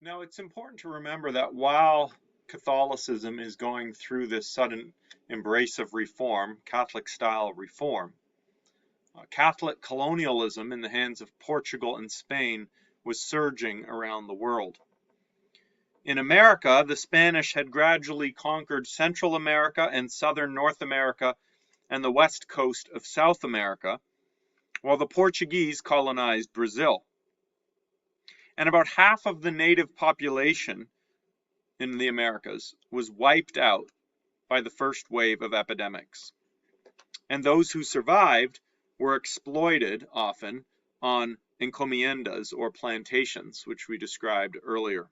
Now, it's important to remember that while Catholicism is going through this sudden embrace of reform, Catholic style reform, Catholic colonialism in the hands of Portugal and Spain was surging around the world. In America, the Spanish had gradually conquered Central America and southern North America and the west coast of South America, while the Portuguese colonized Brazil. And about half of the native population in the Americas was wiped out by the first wave of epidemics. And those who survived were exploited often on encomiendas or plantations, which we described earlier.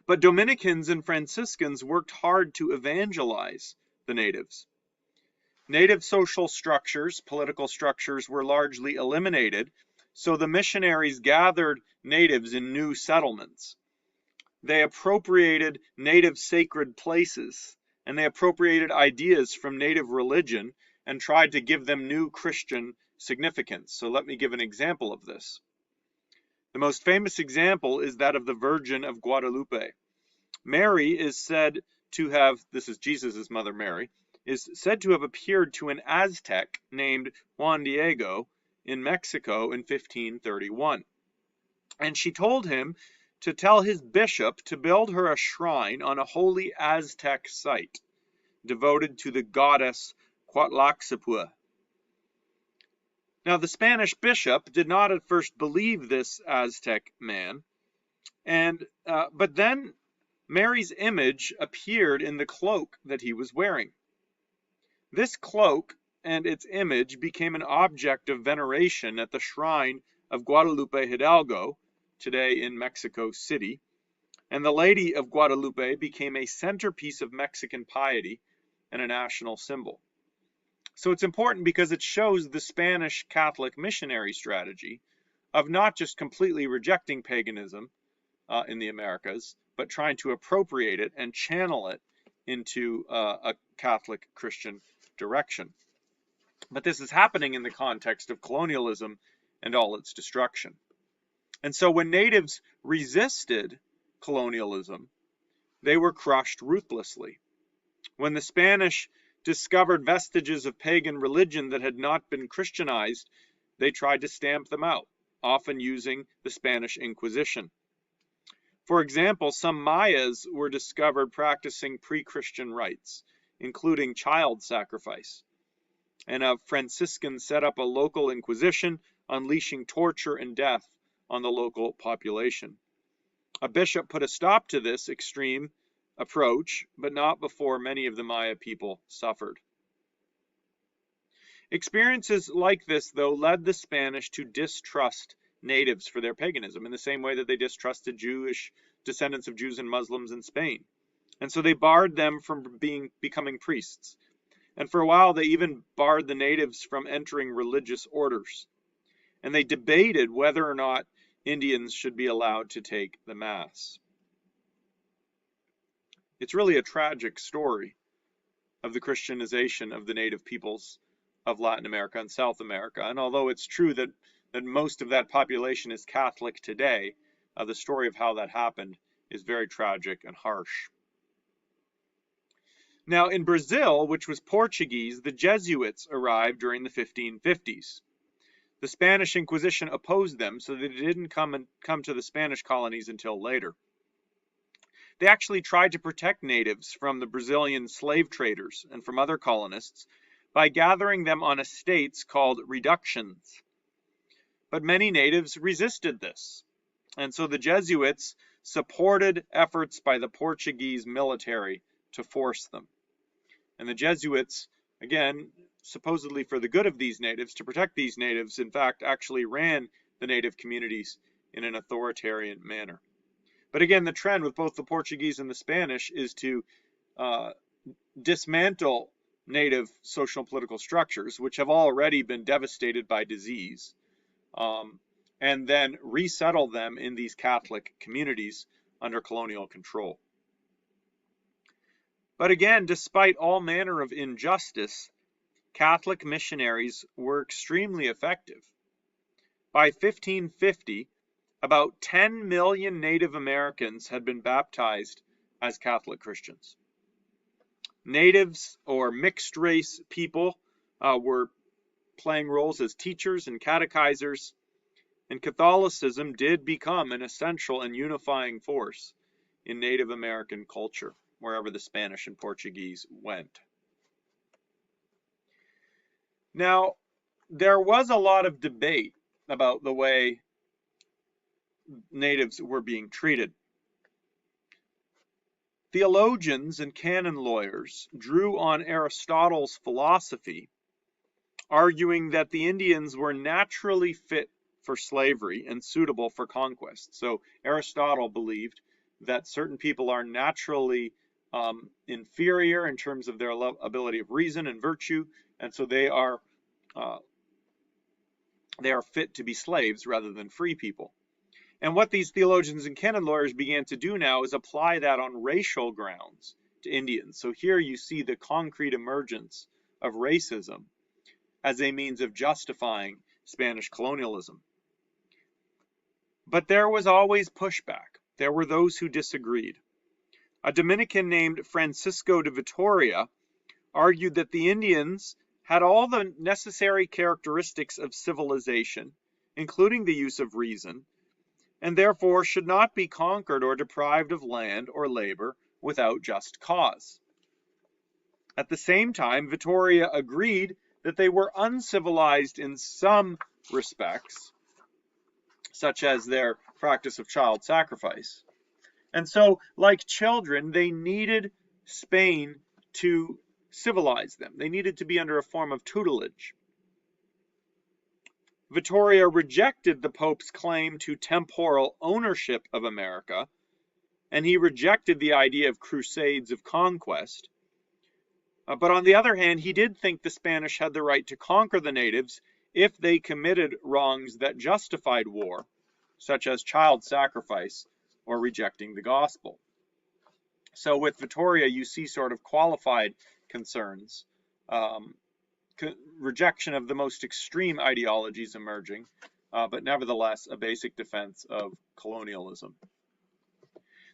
But Dominicans and Franciscans worked hard to evangelize the natives. Native social structures, political structures, were largely eliminated, so the missionaries gathered natives in new settlements. They appropriated native sacred places, and they appropriated ideas from native religion and tried to give them new Christian significance. So let me give an example of this. The most famous example is that of the Virgin of Guadalupe. Mary is said to have, this is Jesus' mother Mary, is said to have appeared to an Aztec named Juan Diego in Mexico in 1531. And she told him to tell his bishop to build her a shrine on a holy Aztec site devoted to the goddess Cuauhtlaxipue. Now, the Spanish bishop did not at first believe this Aztec man, but then Mary's image appeared in the cloak that he was wearing. This cloak and its image became an object of veneration at the shrine of Guadalupe Hidalgo, today in Mexico City, and the Lady of Guadalupe became a centerpiece of Mexican piety and a national symbol. So it's important because it shows the Spanish Catholic missionary strategy of not just completely rejecting paganism in the Americas, but trying to appropriate it and channel it into a Catholic Christian direction. But this is happening in the context of colonialism and all its destruction. And so when natives resisted colonialism, they were crushed ruthlessly. When the Spanish discovered vestiges of pagan religion that had not been Christianized, they tried to stamp them out, often using the Spanish Inquisition. For example, some Mayas were discovered practicing pre-Christian rites, including child sacrifice. And a Franciscan set up a local inquisition, unleashing torture and death on the local population. A bishop put a stop to this extreme approach, but not before many of the Maya people suffered. Experiences like this, though, led the Spanish to distrust natives for their paganism in the same way that they distrusted Jewish descendants of Jews and Muslims in Spain. And so they barred them from becoming priests. And for a while, they even barred the natives from entering religious orders. And they debated whether or not Indians should be allowed to take the Mass. It's really a tragic story of the Christianization of the native peoples of Latin America and South America. And although it's true that most of that population is Catholic today, the story of how that happened is very tragic and harsh. Now, in Brazil, which was Portuguese, the Jesuits arrived during the 1550s. The Spanish Inquisition opposed them, so that it didn't come to the Spanish colonies until later. They actually tried to protect natives from the Brazilian slave traders and from other colonists by gathering them on estates called reductions. But many natives resisted this, and so the Jesuits supported efforts by the Portuguese military to force them. And the Jesuits, again, supposedly for the good of these natives, to protect these natives, in fact, actually ran the native communities in an authoritarian manner. But again, the trend with both the Portuguese and the Spanish is to dismantle native social and political structures, which have already been devastated by disease, and then resettle them in these Catholic communities under colonial control. But again, despite all manner of injustice, Catholic missionaries were extremely effective. By 1550, about 10 million Native Americans had been baptized as Catholic Christians. Natives or mixed race people were playing roles as teachers and catechizers, and Catholicism did become an essential and unifying force in Native American culture, wherever the Spanish and Portuguese went. Now, there was a lot of debate about the way natives were being treated. Theologians and canon lawyers drew on Aristotle's philosophy, arguing that the Indians were naturally fit for slavery and suitable for conquest. So Aristotle believed that certain people are naturally inferior in terms of their ability of reason and virtue, and so they are fit to be slaves rather than free people. And what these theologians and canon lawyers began to do now is apply that on racial grounds to Indians. So here you see the concrete emergence of racism as a means of justifying Spanish colonialism. But there was always pushback. There were those who disagreed. A Dominican named Francisco de Vitoria argued that the Indians had all the necessary characteristics of civilization, including the use of reason, and therefore should not be conquered or deprived of land or labor without just cause. At the same time, Vitoria agreed that they were uncivilized in some respects, such as their practice of child sacrifice. And so, like children, they needed Spain to civilize them. They needed to be under a form of tutelage. Vitoria rejected the Pope's claim to temporal ownership of America, and he rejected the idea of crusades of conquest. But on the other hand, he did think the Spanish had the right to conquer the natives if they committed wrongs that justified war, such as child sacrifice or rejecting the gospel. So with Vitoria, you see sort of qualified concerns, rejection of the most extreme ideologies emerging, but nevertheless a basic defense of colonialism.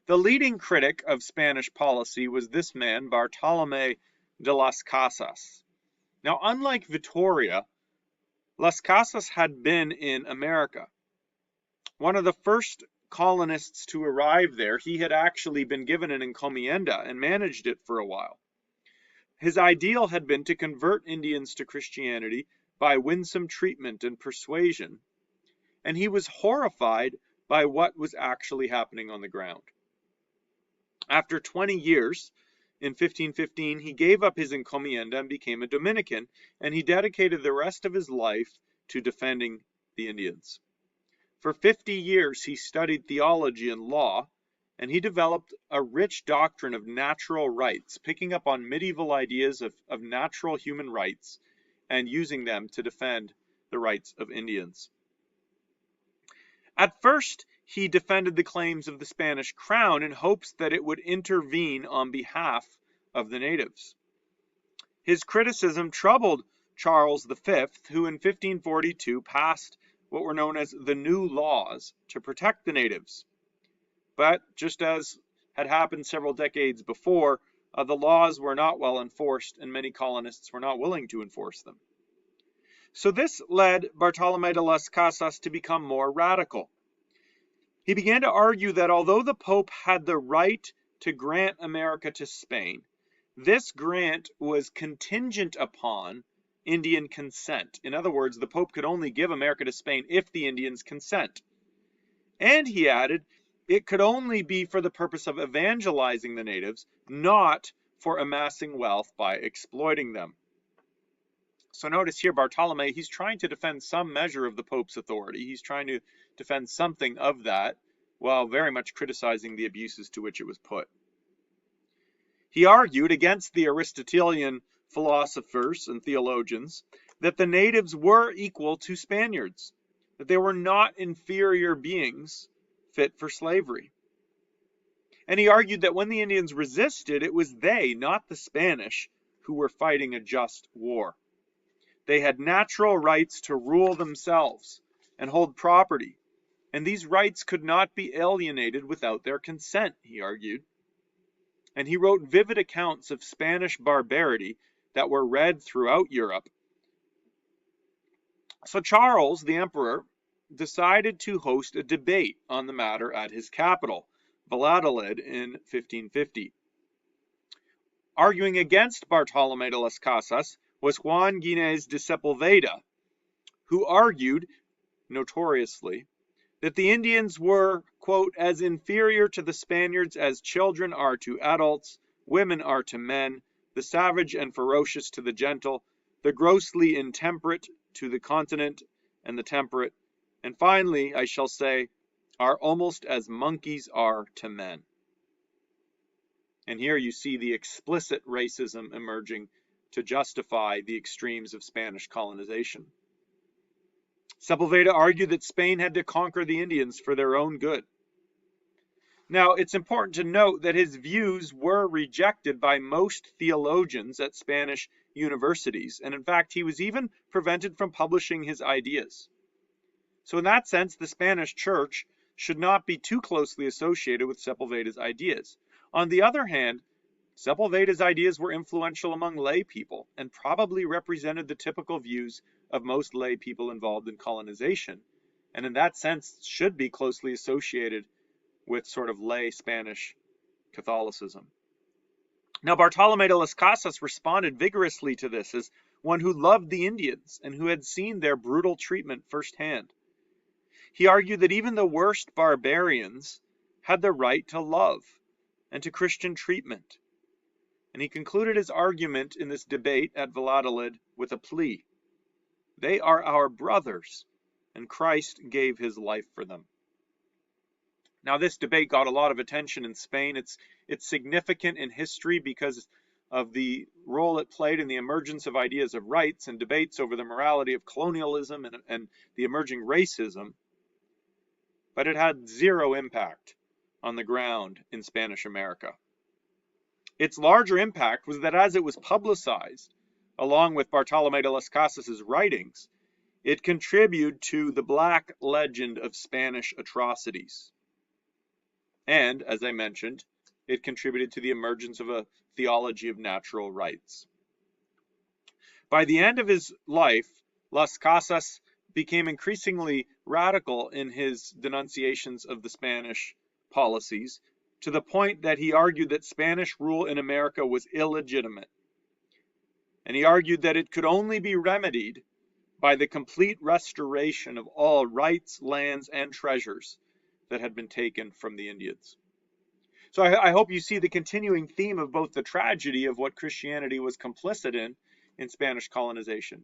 The leading critic of Spanish policy was this man, Bartolomé de las Casas. Now, unlike Vitoria, Las Casas had been in America. One of the first colonists to arrive there, he had actually been given an encomienda and managed it for a while. His ideal had been to convert Indians to Christianity by winsome treatment and persuasion, and he was horrified by what was actually happening on the ground. After 20 years, in 1515, he gave up his encomienda and became a Dominican, and he dedicated the rest of his life to defending the Indians. For 50 years, he studied theology and law, and he developed a rich doctrine of natural rights, picking up on medieval ideas of natural human rights and using them to defend the rights of Indians. At first, he defended the claims of the Spanish crown in hopes that it would intervene on behalf of the natives. His criticism troubled Charles V, who in 1542 passed what were known as the New Laws to protect the natives. But just as had happened several decades before, the laws were not well enforced, and many colonists were not willing to enforce them. So this led Bartolomé de las Casas to become more radical. He began to argue that although the Pope had the right to grant America to Spain, this grant was contingent upon Indian consent. In other words, the Pope could only give America to Spain if the Indians consent. And he added, it could only be for the purpose of evangelizing the natives, not for amassing wealth by exploiting them. So notice here, Bartolomé, he's trying to defend some measure of the Pope's authority. He's trying to defend something of that, while very much criticizing the abuses to which it was put. He argued against the Aristotelian philosophers and theologians that the natives were equal to Spaniards, that they were not inferior beings fit for slavery. And he argued that when the Indians resisted, it was they, not the Spanish, who were fighting a just war. They had natural rights to rule themselves and hold property, and these rights could not be alienated without their consent, he argued. And he wrote vivid accounts of Spanish barbarity that were read throughout Europe. So Charles, the emperor, decided to host a debate on the matter at his capital, Valladolid, in 1550. Arguing against Bartolomé de las Casas was Juan Gines de Sepulveda, who argued, notoriously, that the Indians were, quote, as inferior to the Spaniards as children are to adults, women are to men, the savage and ferocious to the gentle, the grossly intemperate to the continent and the temperate, and finally, I shall say, are almost as monkeys are to men. And here you see the explicit racism emerging to justify the extremes of Spanish colonization. Sepulveda argued that Spain had to conquer the Indians for their own good. Now, it's important to note that his views were rejected by most theologians at Spanish universities, and in fact, he was even prevented from publishing his ideas. So in that sense, the Spanish church should not be too closely associated with Sepulveda's ideas. On the other hand, Sepulveda's ideas were influential among lay people and probably represented the typical views of most lay people involved in colonization, and in that sense should be closely associated with sort of lay Spanish Catholicism. Now, Bartolomé de las Casas responded vigorously to this as one who loved the Indians and who had seen their brutal treatment firsthand. He argued that even the worst barbarians had the right to love and to Christian treatment. And he concluded his argument in this debate at Valladolid with a plea. They are our brothers, and Christ gave his life for them. Now, this debate got a lot of attention in Spain. It's significant in history because of the role it played in the emergence of ideas of rights and debates over the morality of colonialism and the emerging racism. But it had zero impact on the ground in Spanish America. Its larger impact was that as it was publicized, along with Bartolomé de las Casas' writings, it contributed to the black legend of Spanish atrocities. And, as I mentioned, it contributed to the emergence of a theology of natural rights. By the end of his life, Las Casas became increasingly radical in his denunciations of the Spanish policies, to the point that he argued that Spanish rule in America was illegitimate. And he argued that it could only be remedied by the complete restoration of all rights, lands, and treasures that had been taken from the Indians. So I hope you see the continuing theme of both the tragedy of what Christianity was complicit in Spanish colonization,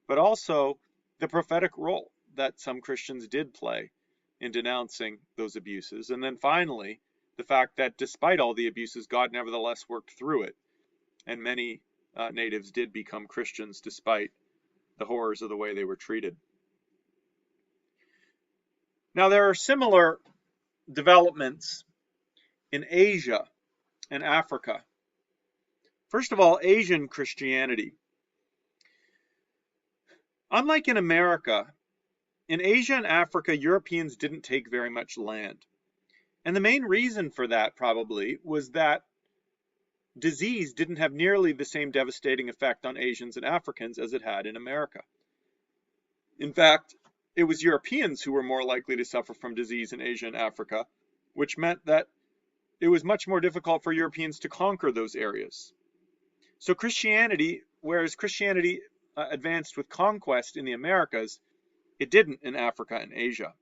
but also the prophetic role that some Christians did play in denouncing those abuses. And then finally, the fact that despite all the abuses, God nevertheless worked through it, and many natives did become Christians despite the horrors of the way they were treated. Now, there are similar developments in Asia and Africa. First of all, Asian Christianity. Unlike in America, in Asia and Africa, Europeans didn't take very much land. And the main reason for that probably was that disease didn't have nearly the same devastating effect on Asians and Africans as it had in America. In fact, it was Europeans who were more likely to suffer from disease in Asia and Africa, which meant that it was much more difficult for Europeans to conquer those areas. So Christianity, whereas Christianity advanced with conquest in the Americas, it didn't in Africa and Asia.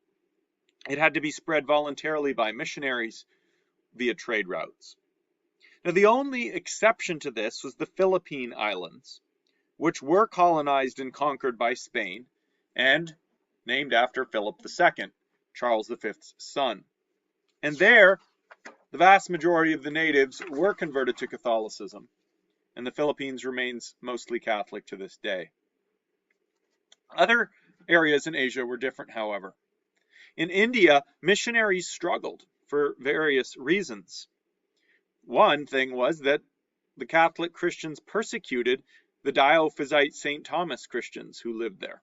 It had to be spread voluntarily by missionaries via trade routes. Now, the only exception to this was the Philippine Islands, which were colonized and conquered by Spain and named after Philip II, Charles V's son. And there, the vast majority of the natives were converted to Catholicism, and the Philippines remains mostly Catholic to this day. Other areas in Asia were different, however. In India, missionaries struggled for various reasons. One thing was that the Catholic Christians persecuted the Diophysite St. Thomas Christians who lived there.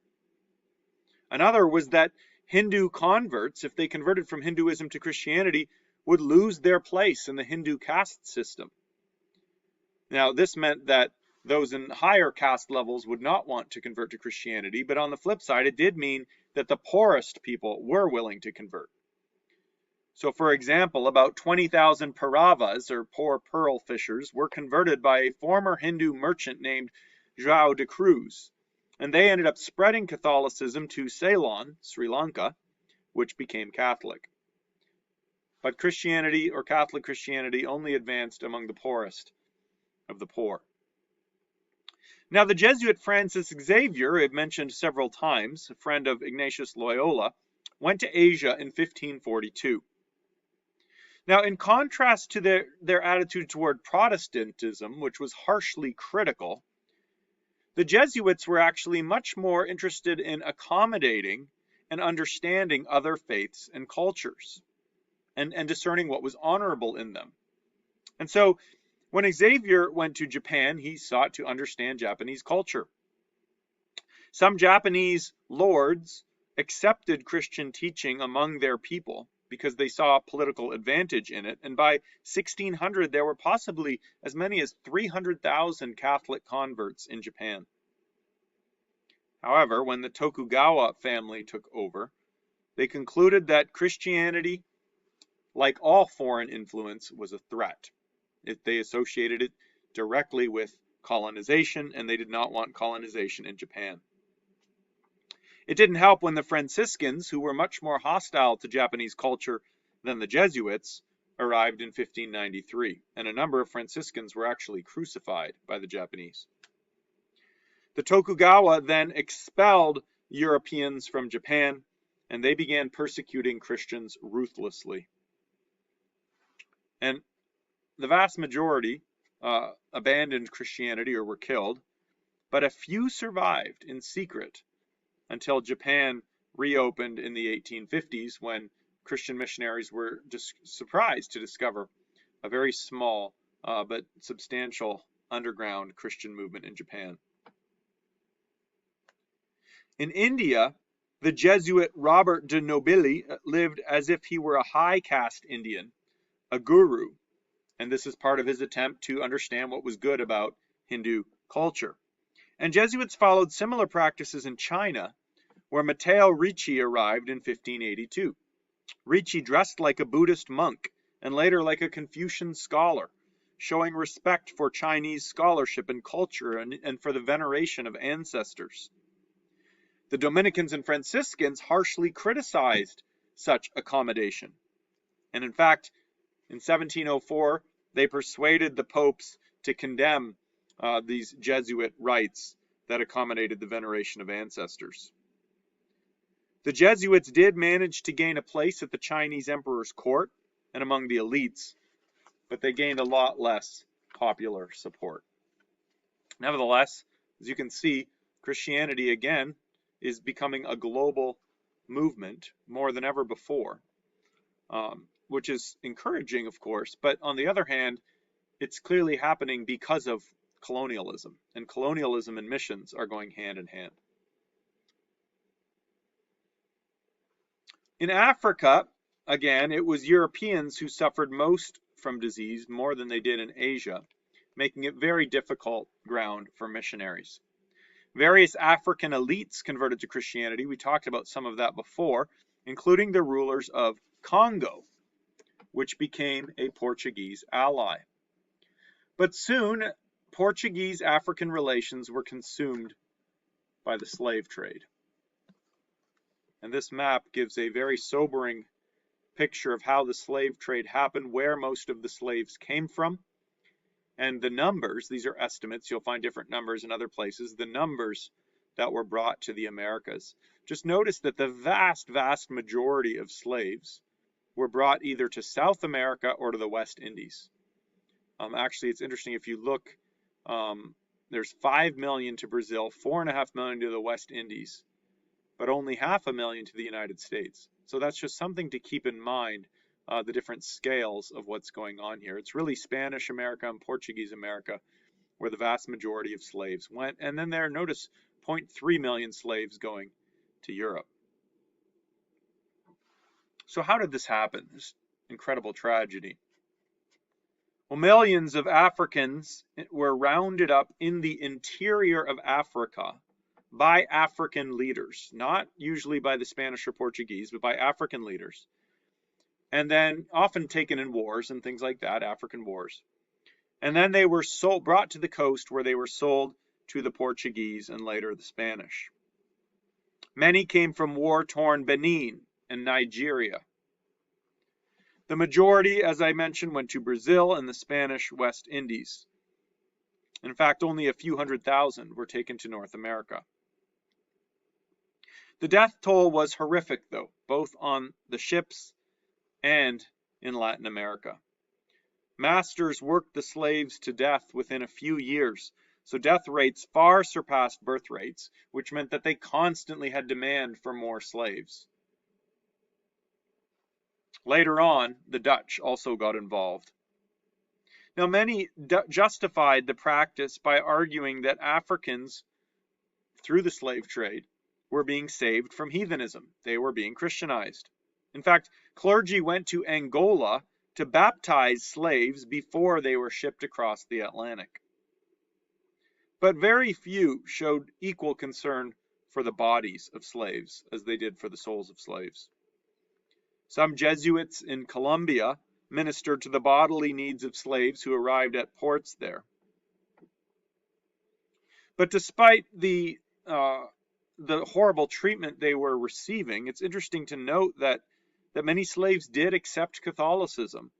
Another was that Hindu converts, if they converted from Hinduism to Christianity, would lose their place in the Hindu caste system. Now, this meant that those in higher caste levels would not want to convert to Christianity, but on the flip side, it did mean that the poorest people were willing to convert. So, for example, about 20,000 Pauravas, or poor pearl fishers, were converted by a former Hindu merchant named João de Cruz, and they ended up spreading Catholicism to Ceylon, Sri Lanka, which became Catholic. But Christianity, or Catholic Christianity, only advanced among the poorest of the poor. Now, the Jesuit Francis Xavier, I've mentioned several times, a friend of Ignatius Loyola, went to Asia in 1542. Now, in contrast to their attitude toward Protestantism, which was harshly critical, the Jesuits were actually much more interested in accommodating and understanding other faiths and cultures, and discerning what was honorable in them. And so, when Xavier went to Japan, he sought to understand Japanese culture. Some Japanese lords accepted Christian teaching among their people because they saw political advantage in it, and by 1600 there were possibly as many as 300,000 Catholic converts in Japan. However, when the Tokugawa family took over, they concluded that Christianity, like all foreign influence, was a threat. They associated it directly with colonization, and they did not want colonization in Japan. It didn't help when the Franciscans, who were much more hostile to Japanese culture than the Jesuits, arrived in 1593, and a number of Franciscans were actually crucified by the Japanese. The Tokugawa then expelled Europeans from Japan, and they began persecuting Christians ruthlessly. And the vast majority abandoned Christianity or were killed, but a few survived in secret until Japan reopened in the 1850s, when Christian missionaries were just surprised to discover a very small but substantial underground Christian movement in Japan. In India, the Jesuit Robert de Nobili lived as if he were a high caste Indian, a guru, and this is part of his attempt to understand what was good about Hindu culture. And Jesuits followed similar practices in China, where Matteo Ricci arrived in 1582. Ricci dressed like a Buddhist monk and later like a Confucian scholar, showing respect for Chinese scholarship and culture and for the veneration of ancestors. The Dominicans and Franciscans harshly criticized such accommodation. And in fact, in 1704, they persuaded the popes to condemn these Jesuit rites that accommodated the veneration of ancestors. The Jesuits did manage to gain a place at the Chinese emperor's court and among the elites, but they gained a lot less popular support. Nevertheless, as you can see, Christianity again is becoming a global movement more than ever before, which is encouraging, of course, but on the other hand, it's clearly happening because of colonialism, and colonialism and missions are going hand in hand. In Africa, again, it was Europeans who suffered most from disease, more than they did in Asia, making it very difficult ground for missionaries. Various African elites converted to Christianity. We talked about some of that before, including the rulers of Congo, which became a Portuguese ally. But soon, Portuguese-African relations were consumed by the slave trade. And this map gives a very sobering picture of how the slave trade happened, where most of the slaves came from, and the numbers. These are estimates. You'll find different numbers in other places. The numbers that were brought to the Americas. Just notice that the vast, vast majority of slaves were brought either to South America or to the West Indies. Actually, it's interesting. If you look, there's 5 million to Brazil, 4.5 million to the West Indies, but only 500,000 to the United States. So that's just something to keep in mind, the different scales of what's going on here. It's really Spanish America and Portuguese America where the vast majority of slaves went. And then there, notice 0.3 million slaves going to Europe. So how did this happen? This incredible tragedy. Well, millions of Africans were rounded up in the interior of Africa by African leaders, not usually by the Spanish or Portuguese, but by African leaders, and then often taken in wars and things like that, African wars. And then they were brought to the coast where they were sold to the Portuguese and later the Spanish. Many came from war-torn Benin and Nigeria. The majority, as I mentioned, went to Brazil and the Spanish West Indies. In fact, only a few 100,000 were taken to North America. The death toll was horrific, though, both on the ships and in Latin America. Masters worked the slaves to death within a few years, so death rates far surpassed birth rates, which meant that they constantly had demand for more slaves. Later on, the Dutch also got involved. Now, many justified the practice by arguing that Africans, through the slave trade, were being saved from heathenism. They were being Christianized. In fact, clergy went to Angola to baptize slaves before they were shipped across the Atlantic. But very few showed equal concern for the bodies of slaves as they did for the souls of slaves. Some Jesuits in Colombia ministered to the bodily needs of slaves who arrived at ports there. But despite the horrible treatment they were receiving, it's interesting to note that many slaves did accept Catholicism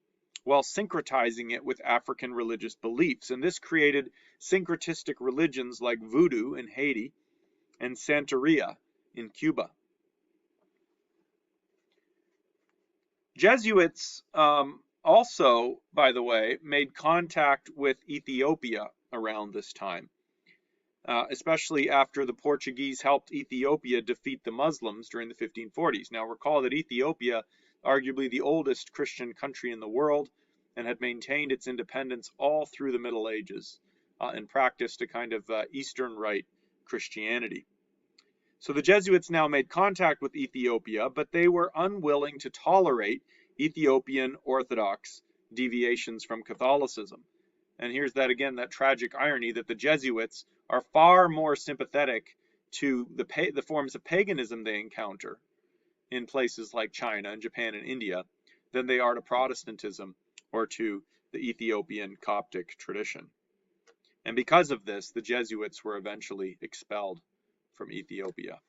while syncretizing it with African religious beliefs. And this created syncretistic religions like Voodoo in Haiti and Santeria in Cuba. Jesuits also, by the way, made contact with Ethiopia around this time, especially after the Portuguese helped Ethiopia defeat the Muslims during the 1540s. Now, recall that Ethiopia, arguably the oldest Christian country in the world, and had maintained its independence all through the Middle Ages and practiced a kind of Eastern Rite Christianity. So the Jesuits now made contact with Ethiopia, but they were unwilling to tolerate Ethiopian Orthodox deviations from Catholicism. And here's that again, that tragic irony that the Jesuits are far more sympathetic to the forms of paganism they encounter in places like China and Japan and India than they are to Protestantism or to the Ethiopian Coptic tradition. And because of this, the Jesuits were eventually expelled from Ethiopia.